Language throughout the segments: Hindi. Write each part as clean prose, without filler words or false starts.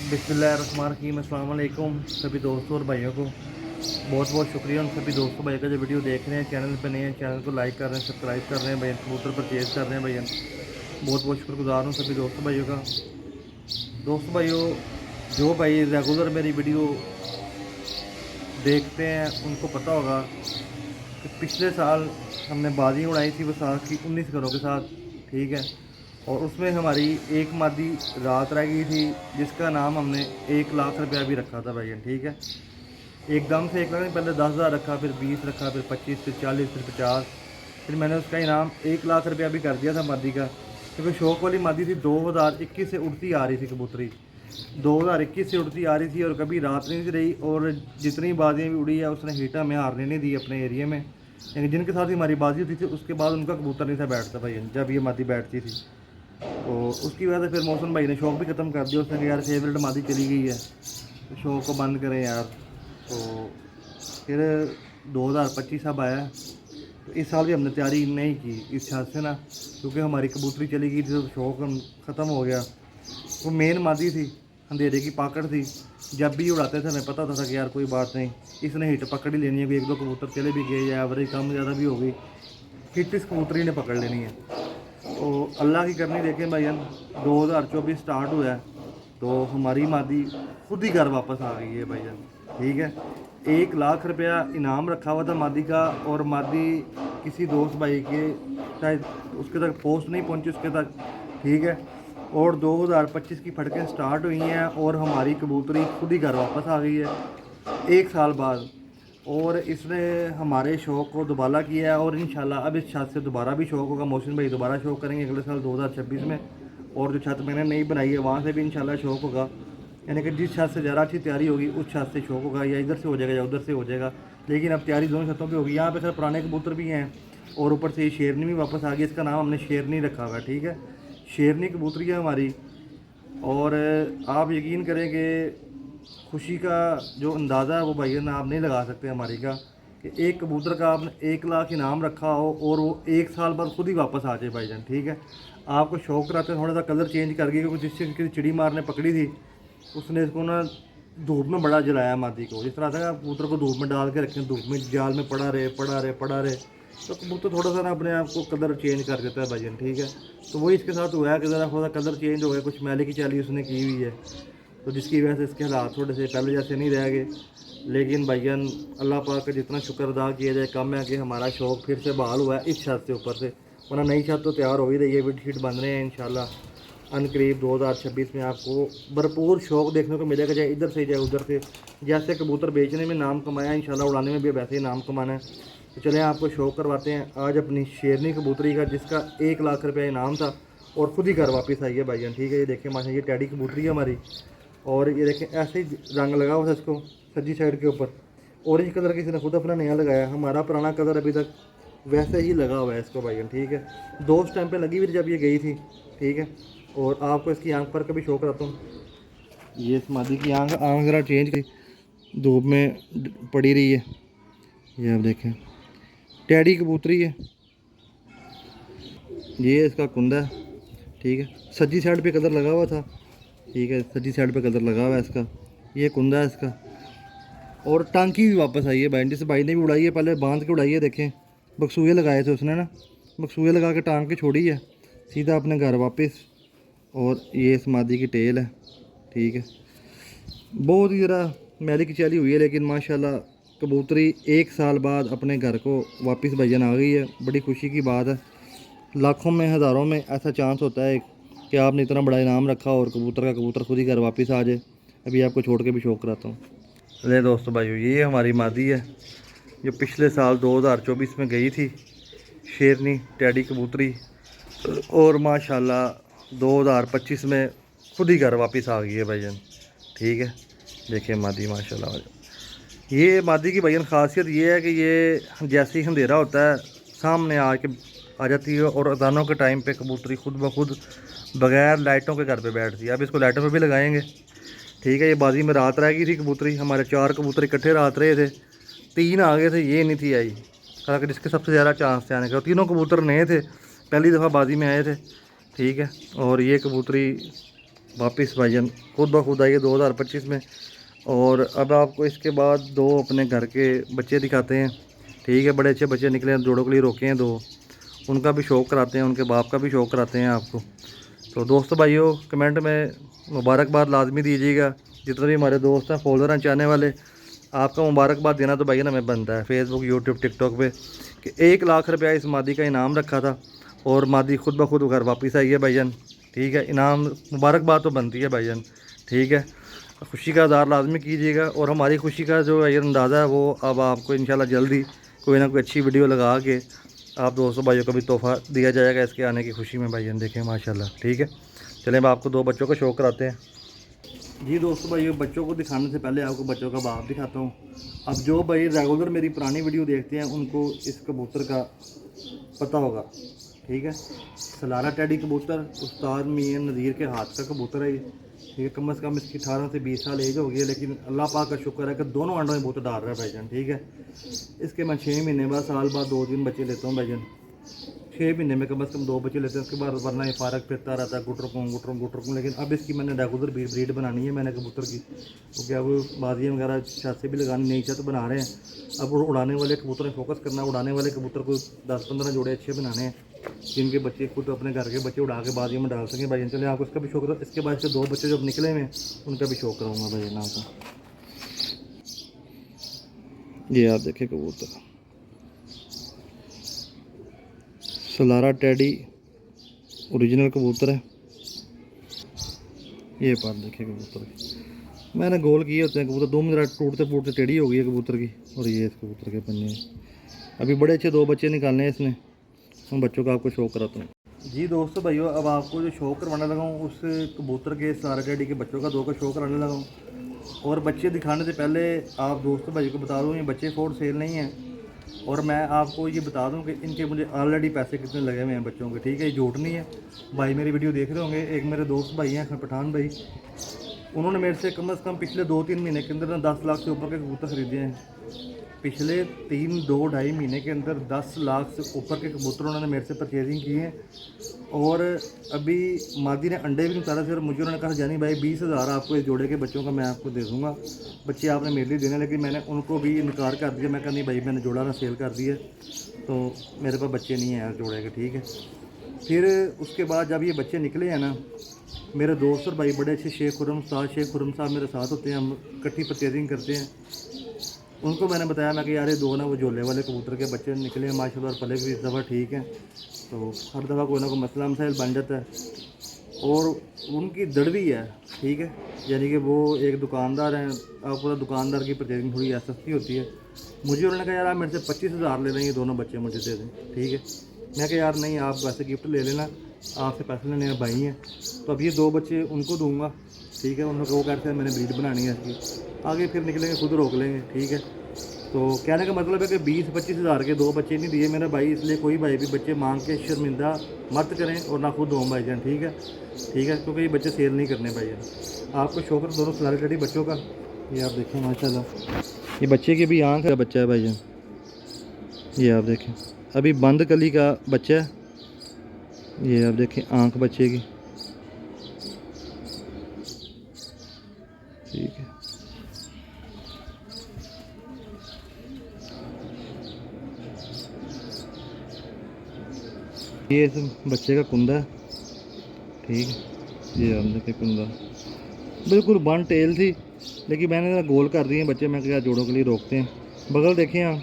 बिस्मिल्लाहिर्रहमानिर्रहीम। अस्सलाम वालेकुम सभी दोस्तों और भाइयों को बहुत बहुत शुक्रिया उन सभी दोस्तों भाई का जो वीडियो देख रहे हैं, चैनल पे नए हैं, चैनल को लाइक कर रहे हैं, सब्सक्राइब कर रहे हैं भाई, कबूतर परचेज़ कर रहे हैं भैया। बहुत बहुत शुक्रगुजार हूँ सभी दोस्तों भाइयों का। दोस्तों भाइयों, जो भाई रेगुलर मेरी वीडियो देखते हैं उनको पता होगा कि पिछले साल हमने बाजी उड़ाई थी वसाख की 19 घरों के साथ, ठीक है। और उसमें हमारी एक मादी रात रह गई थी जिसका नाम हमने 1 लाख रुपया भी रखा था भाई, ठीक है। एकदम से 1 लाख नहीं, पहले 10,000 रखा, फिर 20 रखा, फिर 25, फिर 40, फिर 50, फिर मैंने उसका इनाम 1 लाख रुपया भी कर दिया था मादी का। क्योंकि शौक वाली मादी थी, 2021 से उड़ती आ रही थी कबूतरी, 2021 से उड़ती आ रही थी और कभी रात नहीं सी रही। और जितनी बाजियाँ भी उड़ी है उसने हीटा में हारने नहीं दी अपने एरिया में, यानी जिनके साथ ही हमारी बाजी होती थी उसके बाद उनका कबूतर नहीं था बैठता भाई जब ये मादी बैठती थी। तो उसकी वजह से फिर मौसम भाई ने शौक भी ख़त्म कर दिया। उसने कहा यार फेवरेट मादी चली गई है तो शौक को बंद करें यार। तो फिर 2025 अब आया, तो इस साल भी हमने तैयारी नहीं की इस छत से ना, क्योंकि हमारी कबूतरी चली गई थी तो शौक ख़त्म हो गया। वो मेन मादी थी, अंधेरे की पाकड़ थी, जब भी उड़ाते थे हमें पता था कि यार कोई बात नहीं, इसने हिट पकड़ ही लेनी है। एक दो कबूतर चले भी गए या एवरेज कम ज़्यादा भी हो गई, हिट इस कबूतरी ने पकड़ लेनी है। तो अल्लाह की करनी देखें भाई, 2024 स्टार्ट हुआ है तो हमारी मादी खुद ही घर वापस आ गई है भाईजान, ठीक है। 1 लाख रुपया इनाम रखा हुआ था मादी का, और मादी किसी दोस्त भाई के शायद उसके तक पोस्ट नहीं पहुंची उसके तक, ठीक है। और 2025 की फटकें स्टार्ट हुई हैं और हमारी कबूतरी खुद ही घर वापस आ गई है 1 साल बाद। और इसने हमारे शौक़ को दुबारा किया है और इंशाल्लाह अब इस छत से दोबारा भी शौक़ होगा। मोहसिन भाई दोबारा शौक़ करेंगे अगले साल 2026 में। और जो छत मैंने नई बनाई है वहाँ से भी इंशाल्लाह शौक़ होगा, यानी कि जिस छत से ज़्यादा अच्छी तैयारी होगी उस छत से शौक़ होगा, या इधर से हो जाएगा या उधर से हो जाएगा। लेकिन अब तैयारी दोनों छतों पर होगी। यहाँ पर सर पुराने कबूतर भी हैं और ऊपर से ये शेरनी भी वापस आ गई। इसका नाम हमने शेरनी रखा हुआ है, ठीक है। शेरनी कबूतरी है हमारी। और आप यकीन करें कि खुशी का जो अंदाज़ा है वो भाई ना आप नहीं लगा सकते हमारी का, कि एक कबूतर का आपने 1 लाख इनाम रखा हो और वो 1 साल बाद खुद ही वापस आ जाए भाईजान, ठीक है। आपको शौक रहता है थोड़ा सा कलर चेंज कर गया, क्योंकि जिससे किसी चिड़ी मार ने पकड़ी थी उसने इसको ना धूप में बड़ा जलाया मादी को। जिस तरह था कबूतर को धूप में डाल के रखें, धूप में जाल में पड़ा रहे तो कबूतर थोड़ा सा ना अपने आप को कलर चेंज कर देता है भाईजान, ठीक है। तो वही इसके साथ हुआ है कि ज़रा थोड़ा कलर चेंज हो गया, कुछ मैले की चाली उसने की हुई है, तो जिसकी वजह से इसके हालात थोड़े से पहले जैसे नहीं रह गए। लेकिन भाईजान अल्लाह पाक का जितना शुक्र अदा किया जाए कम है कि हमारा शौक़ फिर से बहाल हुआ है इस छत से ऊपर से, वरना नई छत तो तैयार हो ही रही है, विड शीट बन रहे हैं इंशाल्लाह। अनकरीब 2026 में आपको भरपूर शौक़ देखने को मिलेगा, चाहे इधर से चाहे उधर से। जैसे कबूतर बेचने में नाम कमाया इंशाल्लाह उड़ाने में भी वैसे ही नाम कमाना है। तो चलें आपको शौक़ करवाते हैं आज अपनी शेरनी कबूतरी का, जिसका 1 लाख रुपया इनाम था और ख़ुद ही घर वापस आई है भाईजान, ठीक है। ये देखें माशा, ये टैडी कबूतरी है हमारी। और ये देखें ऐसे ही रंग लगा हुआ था इसको सज्जी साइड के ऊपर, ऑरेंज कलर किसी ने खुद अपना नया लगाया, हमारा पुराना कलर अभी तक वैसे ही लगा हुआ है इसको भाईजान, ठीक है। 2 स्टैम्पें लगी हुई जब ये गई थी, ठीक है। और आपको इसकी आंख पर कभी शो कराता हूँ। ये इस मादी की आंख ज़रा चेंज की, धूप में पड़ी रही है। ये आप देखें टैडी कबूतरी है, ये इसका कुंदा है, ठीक है। सज्जी साइड पे कलर लगा हुआ था, ठीक है, सज्जी साइड पे कलर लगा हुआ है इसका, ये कुंदा है इसका। और टांकी भी वापस आई है भाई, जिस भाई ने भी उड़ाई है पहले बांध के उड़ाई है। देखें बक्सूए लगाए थे उसने ना, बक्सूए लगा के टांग के छोड़ी है सीधा अपने घर वापस। और ये इस मादी की टेल है, ठीक है। बहुत ही ज़रा मैली की चली हुई है, लेकिन माशाल्लाह कबूतरी 1 साल बाद अपने घर को वापस भजन आ गई है। बड़ी खुशी की बात है, लाखों में हज़ारों में ऐसा चांस होता है कि आपने इतना बड़ा इनाम रखा और कबूतर खुद ही घर वापस आ जाए। अभी आपको छोड़ के भी शौक़ कराता हूँ। अरे दोस्तों भाइयों, ये हमारी मादी है जो पिछले साल 2024 में गई थी, शेरनी टैडी कबूतरी, और माशाल्लाह 2025 में खुद ही घर वापस आ गई है भाईजान, ठीक है। देखिए मादी माशाल्लाह, ये मादी की भाईजान ख़ासियत ये है कि ये जैसे ही अंधेरा होता है सामने आ जाती है, और अजानों के टाइम पे कबूतरी खुद ब खुद बग़ैर लाइटों के घर पे बैठती है। अब इसको लाइटों पे भी लगाएंगे, ठीक है। ये बाजी में रात रह गई थी कबूतरी, हमारे 4 कबूतर इकट्ठे रात रहे थे, 3 आ गए थे, ये नहीं थी आई। हालांकि जिसके सबसे ज़्यादा चांस थे आने का, तीनों कबूतर नए थे, पहली दफ़ा बाजी में आए थे, ठीक है। और ये कबूतरी वापस भाईजान खुद ब खुद आई है 2025 में। और अब आपको इसके बाद दो अपने घर के बच्चे दिखाते हैं, ठीक है। बड़े अच्छे बच्चे निकले हैं, जोड़ों के लिए रोके हैं दो, उनका भी शौक़ कराते हैं, उनके बाप का भी शौक़ कराते हैं आपको। तो दोस्तों भाइयों, कमेंट में मुबारकबाद लाजमी दीजिएगा। जितने भी हमारे दोस्त हैं, फॉलोअर हैं, चाहने वाले, आपका मुबारकबाद देना तो भाई ना हमें बनता है। फेसबुक, यूट्यूब, टिकटॉक पे कि 1 लाख रुपया इस मादी का इनाम रखा था और मादी खुद ब खुद घर वापस आई है भाईजान, ठीक है। इनाम मुबारकबाद तो बनती है भाईजान, ठीक है। खुशी का इज़हार लाजमी कीजिएगा। और हमारी खुशी का जो ये अंदाज़ा है वो अब आपको इंशाल्लाह जल्दी कोई ना कोई अच्छी वीडियो लगा के आप दोस्तों भाइयों को भी तोहफ़ा दिया जाएगा इसके आने की खुशी में भाईजान। देखें माशाल्लाह, ठीक है। चलें अब आपको दो बच्चों का शौक़ कराते हैं। जी दोस्तों भाइयों, बच्चों को दिखाने से पहले आपको बच्चों का बाप दिखाता हूँ। अब जो भाई रेगुलर मेरी पुरानी वीडियो देखते हैं उनको इस कबूतर का पता होगा, ठीक है। सलारा टेडी कबूतर उस्ताद मियां नज़ीर के हाथ का कबूतर है ये, ठीक है। कम से कम इसकी 18 से 20 साल एज हो गई है, लेकिन अल्लाह पाक का शुक्र है कि दोनों अंडों में कबूतर डाल रहा है भाईजान, ठीक है। इसके मैं 6 महीने बाद, साल बाद 2-3 बच्चे लेता हूँ भाईजान। 6 महीने में कम से कम 2 बच्चे लेते हैं, उसके बाद वरना ये फारक फिरता रहता है गुटर। लेकिन अब इसकी मैंने रेगुलर ब्रीड बनानी है मैंने कबूतर की, तो क्या वो बाजियाँ वगैरह छत से भी लगानी, नई छत बना रहे हैं। अब उड़ाने वाले कबूतर में फोकस करना, उड़ाने वाले कबूतर को 10-15 जोड़े अच्छे बनाने हैं जिनके बच्चे खुद अपने घर के बच्चे उड़ा के बाजियों में डाल सकें भाई। चले आपको इसका भी शौक, इसके बाद इसके 2 बच्चे जब निकले हुए उनका भी शौक कराऊँगा भाई नाम का। ये आप देखें कबूतर सलारा टेडी ओरिजिनल कबूतर है। ये पर देखे कबूतर मैंने गोल किए होते हैं कबूतर, 2 मिनट टूटते फूटते टेढ़ी हो गई है कबूतर की। और ये इस कबूतर के पन्ने अभी बड़े अच्छे 2 बच्चे निकालने हैं इसने, उन बच्चों का आपको शौक़ कराता हूँ। जी दोस्तों भाइयों, अब आपको जो शौक़ करवाने लगा हूँ उस कबूतर के सलारा टेडी के बच्चों का 2 का शौक़ कराने लगा हूँ। और बच्चे दिखाने से पहले आप दोस्तों भाइयों को बता दूँ, ये बच्चे फॉर सेल नहीं हैं। और मैं आपको ये बता दूं कि इनके मुझे ऑलरेडी पैसे कितने लगे हुए हैं बच्चों के, ठीक है। ये झूठ नहीं है। भाई मेरी वीडियो देख रहे होंगे, एक मेरे दोस्त भाई हैं पठान भाई, उन्होंने मेरे से कम पिछले 2-3 महीने के अंदर 10 लाख से ऊपर के कबूतर ख़रीदे हैं। पिछले 2-2.5 महीने के अंदर 10 लाख से ऊपर के कबूतर उन्होंने मेरे से परचेजिंग की है। और अभी मादी ने अंडे भी निकाला थे और मुझे उन्होंने कहा जानी भाई 20,000 आपको इस जोड़े के बच्चों का मैं आपको दे दूँगा, बच्चे आपने मेरे लिए देने। लेकिन मैंने उनको भी इनकार कर दिया, मैं कहा नहीं भाई मैंने जोड़ा ना सेल कर दिया, तो मेरे पास बच्चे नहीं हैं जोड़े के, ठीक है। फिर उसके बाद जब ये बच्चे निकले हैं ना, मेरे दोस्त और भाई बड़े अच्छे शेख खुरम साहब मेरे साथ होते हैं, हम इकट्ठी परचेजिंग करते हैं। उनको मैंने बताया, मैं कि यार ये 2 ना वो झोले वाले कबूतर के बच्चे निकले हैं माशाल्लाह, और पले भी इस दफ़ा ठीक हैं। तो हर दफ़ा कोई ना कोई मसला मसाइल बन जाता है। और उनकी दड़वी है, ठीक है, यानी कि वो एक दुकानदार हैं, आपको दुकानदार की परचेजिंग थोड़ी सस्ती होती है। मुझे उन्होंने कहा यार आप मेरे से 25,000 ले लें, ये दोनों बच्चे मुझे दे दें, ठीक है। मैं कहा यार नहीं, आप वैसे गिफ्ट ले लेना, आपसे पैसे लेने भाई हैं। तो अब ये 2 बच्चे उनको दूंगा, ठीक है। उन्होंने वो कहते हैं मैंने ब्रीड बनानी है इसकी, आगे फिर निकलेंगे खुद रोक लेंगे, ठीक है। तो कहने का मतलब है कि 20-25,000 के 2 बच्चे नहीं दिए मेरे भाई, इसलिए कोई भाई भी बच्चे मांग के शर्मिंदा मत करें और ना खुद हों भाईजान, ठीक है, ठीक है। क्योंकि ये बच्चे सेल नहीं करने भाईजान। आपको शौक है दोनों सलारा टेडी बच्चों का, ये आप देखें माशाल्लाह, ये बच्चे की भी आँख का बच्चा है भाईजान, ये आप देखें अभी बंद कली का बच्चा है। ये आप देखें आँख बच्चे की, ठीक है। ये इस बच्चे का कुंदा है, ठीक है। ये आप देखें कुंदा बिल्कुल बन टेल थी, लेकिन मैंने गोल कर दिए बच्चे, मैं क्या जोड़ों के लिए रोकते हैं। बगल देखें आप,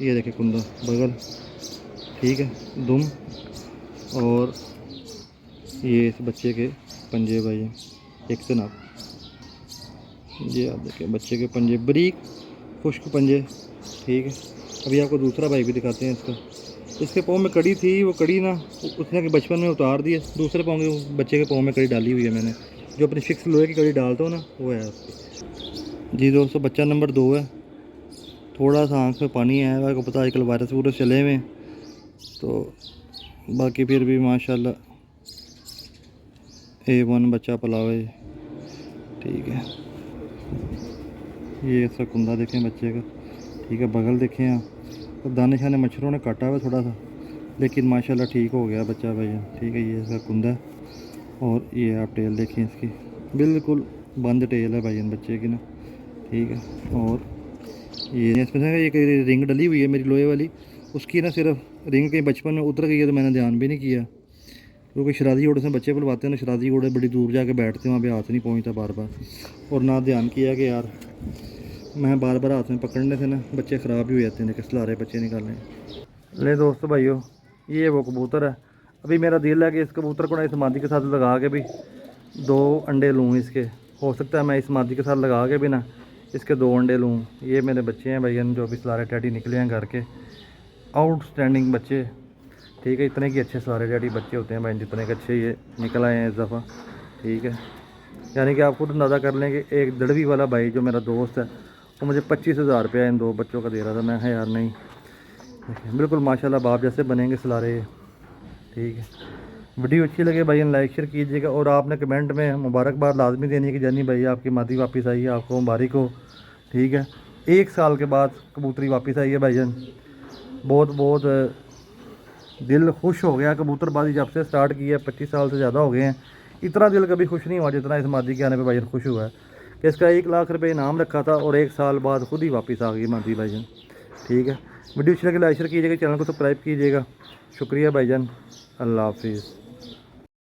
ये देखें कुंदा बगल, ठीक है, दुम। और ये इस बच्चे के पंजे भाई एक से नाप, ये आप देखें बच्चे के पंजे बरीक खुश्क पंजे, ठीक है। अभी आपको दूसरा भाई भी दिखाते हैं इसका। इसके पाँव में कड़ी थी, वो कड़ी ना उसने के बचपन में उतार दी है, दूसरे पाँव के बच्चे के पाँव में कड़ी डाली हुई है मैंने, जो अपनी फिक्स लोहे की कड़ी डालता हूँ ना, वो है उसकी। जी दोस्तों, बच्चा नंबर 2 है। थोड़ा सा आँख में पानी आया है, आपको पता है आजकल वायरस वूरस चले हुए, तो बाकी फिर भी माशाल्लाह A1 बच्चा पला हुआ है, ठीक है। ये इसका कुंदा देखें बच्चे का, ठीक है। बगल देखें आप, तो दाने शाने मच्छरों ने काटा हुआ थोड़ा सा, लेकिन माशाल्लाह ठीक हो गया बच्चा भैया, ठीक है। ये इसका कुंदा है, और ये आप टेल देखें इसकी, बिल्कुल बंद टेल है भाईजान बच्चे की ना, ठीक है। और ये इसमें से एक रिंग डली हुई है मेरी लोहे वाली, उसकी ना सिर्फ रिंग कहीं बचपन में उतर गई है तो मैंने ध्यान भी नहीं किया, क्योंकि शरारती घोड़े से बच्चे बुलवाते हैं ना, शरारती घोड़े बड़ी दूर जाके बैठते हैं, वहाँ पे हाथ नहीं पहुँचता बार बार, और ना ध्यान किया कि यार मैं बार बार हाथ में पकड़ने से ना बच्चे ख़राब ही हो जाते हैं, खिला बच्चे निकालने। ले दोस्तों भाइयों, ये वो कबूतर है। अभी मेरा दिल है कि इस कबूतर को ना इस मादी के साथ लगा के भी 2 अंडे लूँ इसके। हो सकता है मैं इस मादी के साथ लगा के भी ना इसके 2 अंडे लूँ। ये मेरे बच्चे हैं भाईजान, जो अभी सलारे टैडी निकले हैं घर के, आउटस्टैंडिंग बच्चे, ठीक है। इतने के अच्छे सलारे टैडी बच्चे होते हैं भाई, जितने के अच्छे ये निकल आए हैं इस दफ़ा, ठीक है। यानी कि आप खुद अंदाज़ा कर लें कि एक दड़वी वाला भाई जो मेरा दोस्त है वो मुझे 25,000 रुपया इन 2 बच्चों का दे रहा था। मैं कहा यार नहीं, बिल्कुल माशाल्लाह बाप जैसे बनेंगे सलारे, ठीक है। वीडियो अच्छी लगे भाई लाइक शेयर कीजिएगा, और आपने कमेंट में मुबारकबाद लाजमी देनी है कि जानी भाई आपकी मादी वापस आई है, आपको मुबारक हो, ठीक है। 1 साल के बाद कबूतरी वापस आई है भाईजान, बहुत बहुत दिल खुश हो गया। कबूतरबाजी जब से स्टार्ट की है 25 साल से ज़्यादा हो गए हैं, इतना दिल कभी खुश नहीं हुआ जितना इस मादी के आने पे भाईजान खुश हुआ है कि इसका 1 लाख रुपये इनाम रखा था और 1 साल बाद खुद ही वापस आ गई मादी भाईजान, ठीक है। वीडियो अच्छी लगे लाइक शेयर कीजिएगा, चैनल को सब्सक्राइब कीजिएगा। शुक्रिया भाईजान, अल्लाह हाफिज़।